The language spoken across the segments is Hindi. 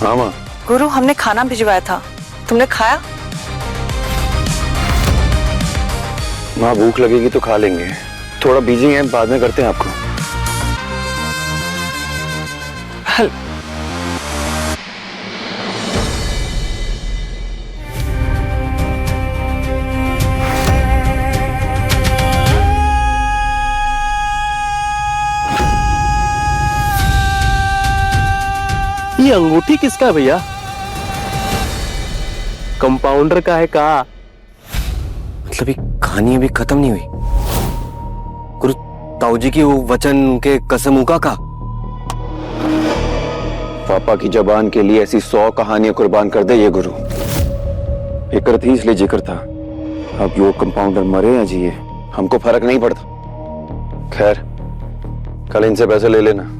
हाँ माँ। गुरु, हमने खाना भिजवाया था, तुमने खाया? माँ भूख लगेगी तो खा लेंगे, थोड़ा बिजी हैं, बाद में करते हैं आपको। हल ये अंगूठी किसका है भैया? कंपाउंडर का है का? मतलब ये कहानी अभी खत्म नहीं हुई? गुरु ताऊजी की वो वचन के कसम उका का? पापा की जबान के लिए ऐसी 100 कहानियां कुर्बान कर दे ये गुरु। फिक्र थी इसलिए जिक्र था। अब यो कंपाउंडर मरे या जिए हमको फर्क नहीं पड़ता। खैर कल इनसे पैसे ले लेना।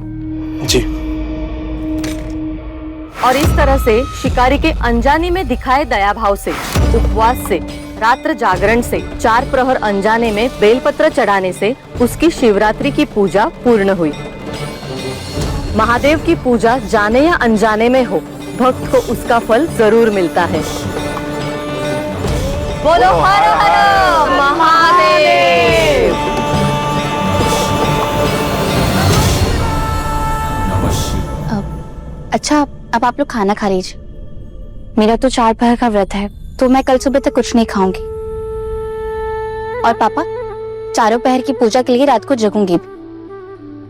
जी। और इस तरह से शिकारी के अनजाने में दिखाए दया भाव से, उपवास से, रात्र जागरण से, 4 प्रहर अनजाने में बेलपत्र चढ़ाने से उसकी शिवरात्रि की पूजा पूर्ण हुई। महादेव की पूजा जाने या अनजाने में हो, भक्त को उसका फल जरूर मिलता है। बोलो हर हर महादेव। अच्छा, अब आप लोग खाना खा लीजिए। मेरा तो 4 पहर का व्रत है, तो मैं कल सुबह तक कुछ नहीं खाऊंगी। और पापा, 4 पहर की पूजा के लिए रात को जगूंगी भी।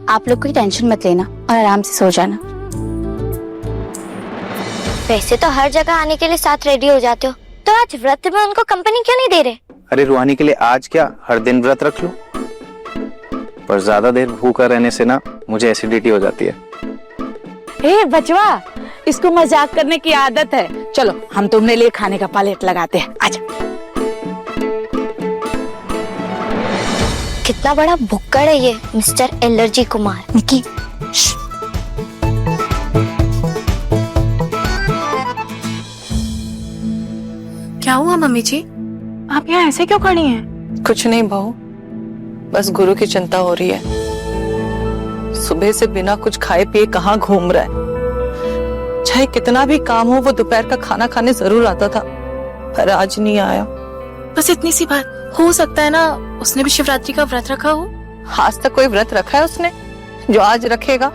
आप लोग कोई टेंशन मत लेना और आराम से सो जाना। वैसे तो हर जगह आने के लिए साथ रेडी हो जाते हो, तो आज व्रत में उनको कंपनी क्यों नहीं दे रहे? अरे रूहानी के लिए आज क्या, हर दिन व्रत रख लो। पर ज्यादा देर भूखा रहने से ना मुझे एसिडिटी हो जाती है। ए बचवा, इसको मजाक करने की आदत है। चलो हम तुमने लिए खाने का प्लेट लगाते हैं, आजा। कितना बड़ा भुक्कड़ है ये मिस्टर एलर्जी कुमार। निकी, क्या हुआ मम्मी जी? आप यहाँ ऐसे क्यों खड़ी हैं? कुछ नहीं बहू, बस गुरु की चिंता हो रही है। सुबह से बिना कुछ खाए पिए कहाँ घूम रहा है। चाहे कितना भी काम हो, वो दोपहर का खाना खाने जरूर आता था, पर आज नहीं आया। बस इतनी सी बात, हो सकता है ना उसने भी शिवरात्रि का व्रत रखा हो। आज तक कोई व्रत रखा है उसने जो आज रखेगा?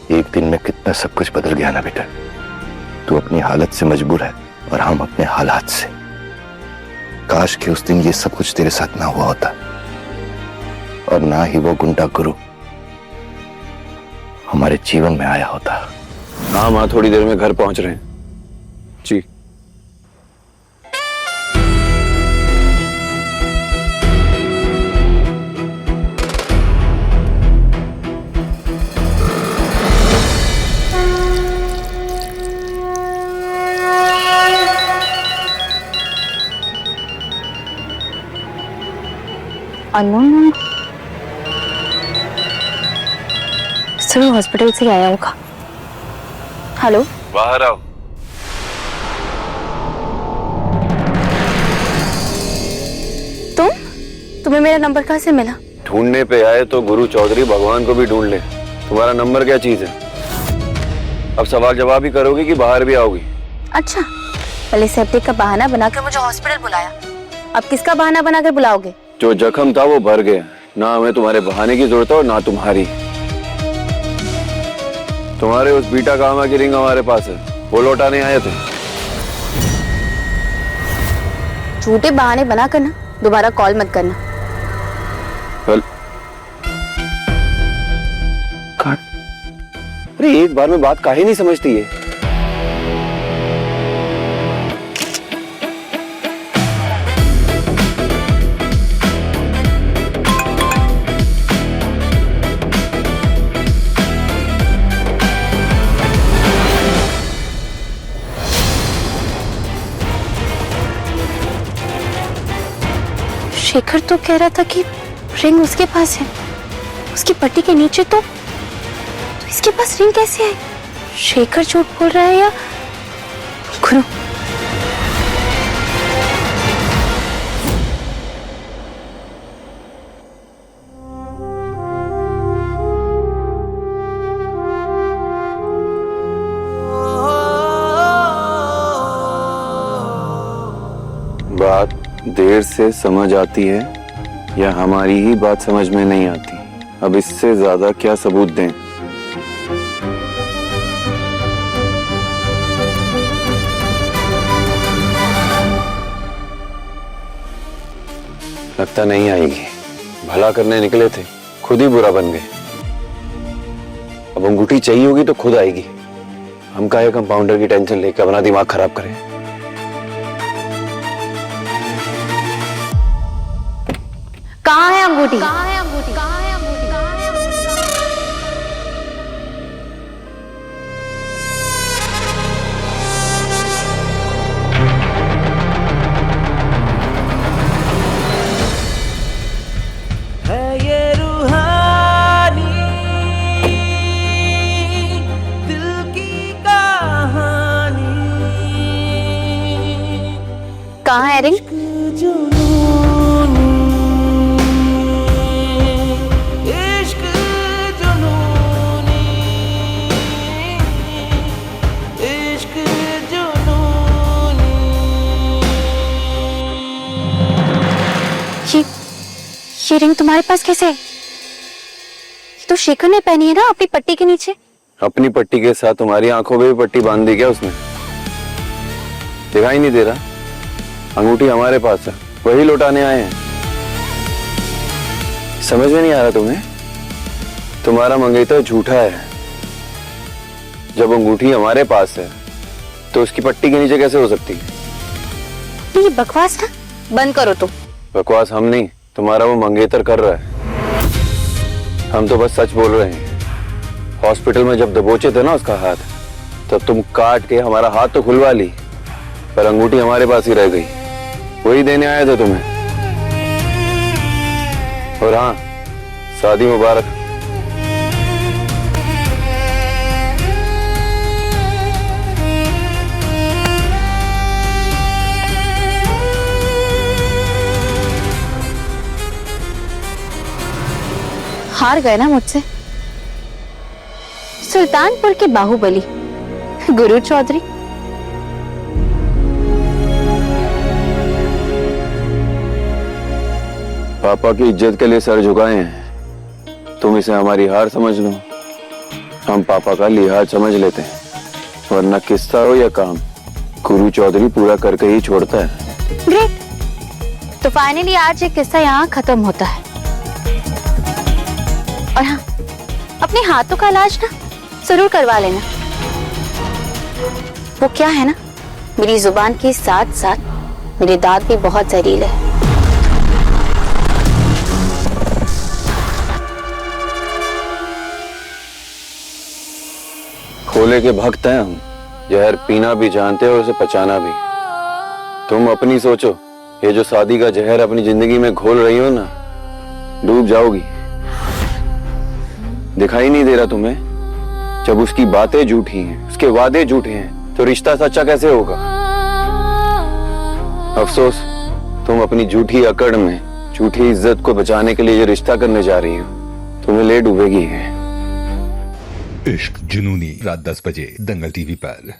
एक दिन में कितना सब कुछ बदल गया ना बेटा। तू अपनी हालत से मजबूर है और हम अपने हालात से। काश कि उस दिन ये सब कुछ तेरे साथ ना हुआ होता, और ना ही वो गुंडा गुरु हमारे जीवन में आया होता। हाँ माँ, थोड़ी देर में घर पहुंच रहे हैं। जी। जरूर हॉस्पिटल से आया होगा। हेलो, बाहर आओ। तुम्हें मेरा नंबर कहाँ से मिला? ढूंढने पे आए तो गुरु चौधरी भगवान को भी ढूंढ ले। तुम्हारा नंबर क्या चीज है? अब सवाल जवाब ही करोगी कि बाहर भी आओगी? अच्छा, पहले सेप्टिक का बहाना बनाकर मुझे हॉस्पिटल बुलाया, अब किसका बहाना बनाकर बुलाओगे? जो जख्म था वो भर गया, ना हमें तुम्हारे बहाने की जरूरत है और ना तुम्हारी। तुम्हारे उस बीटा कामा की रिंग हमारे पास है, वो लौटाने आए थे। झूठे बहाने बना कर ना दोबारा कॉल मत करना। अरे एक बार में बात काहे नहीं समझती है? शेखर तो कह रहा था कि रिंग उसके पास है, उसकी पट्टी के नीचे तो इसके पास रिंग कैसे है? शेखर झूठ बोल रहा है या गुरु? बात देर से समझ आती है या हमारी ही बात समझ में नहीं आती? अब इससे ज्यादा क्या सबूत दें? लगता नहीं आएगी। भला करने निकले थे, खुद ही बुरा बन गए। अब अंगूठी चाहिए होगी तो खुद आएगी। हम काहे कंपाउंडर की टेंशन लेकर अपना दिमाग खराब करें? कहाँ है अंगूठी? कहाँ है रिंग? ये रिंग तुम्हारे पास कैसे है? ये तो शेखर ने पहनी है ना अपनी पट्टी के नीचे। अपनी पट्टी के साथ तुम्हारी आंखों में भी पट्टी बांध दी क्या उसने? दिखाई नहीं दे रहा? अंगूठी हमारे पास है, वही लौटाने आए हैं। समझ में नहीं आ रहा तुम्हें? तुम्हारा मंगेतर झूठा है। जब अंगूठी हमारे पास है तो उसकी पट्टी के नीचे कैसे हो सकती है? ये बकवास ना बंद करो तुम। बकवास हम नहीं, तुम्हारा वो मंगेतर कर रहा है। हम तो बस सच बोल रहे हैं। हॉस्पिटल में जब दबोचे थे ना उसका हाथ, तब तुम काट के हमारा हाथ तो खुलवा ली, पर अंगूठी हमारे पास ही रह गई। वही देने आए थे तुम्हें। और हाँ, शादी मुबारक। हार गए ना मुझसे? सुल्तानपुर के बाहुबली गुरु चौधरी। पापा की इज्जत के लिए सर झुकाए हैं। तुम इसे हमारी हार समझ लो, हम पापा का लिहाज समझ लेते हैं। वरना किस्सा हो या काम, गुरु चौधरी पूरा करके ही छोड़ता है। ग्रेट। तो फाइनली आज ये किस्सा यहाँ खत्म होता है। और हाँ, अपने हाथों का इलाज ना जरूर करवा लेना। वो क्या है ना, मेरी जुबान के साथ साथ मेरे दांत भी बहुत जहरीले हैं। खोले के भक्त हैं हम। जहर पीना भी जानते हैं और उसे पचाना भी। तुम अपनी सोचो, ये जो शादी का जहर अपनी जिंदगी में घोल रही हो ना, डूब जाओगी। दिखाई नहीं दे रहा तुम्हें? जब उसकी बातें झूठी हैं, उसके वादे झूठे हैं, तो रिश्ता सच्चा कैसे होगा? अफसोस, तुम अपनी झूठी अकड़ में झूठी इज्जत को बचाने के लिए ये रिश्ता करने जा रही हो। तुम्हें ले डूबेगी है। इश्क जुनूनी, रात 10 बजे दंगल टीवी पर।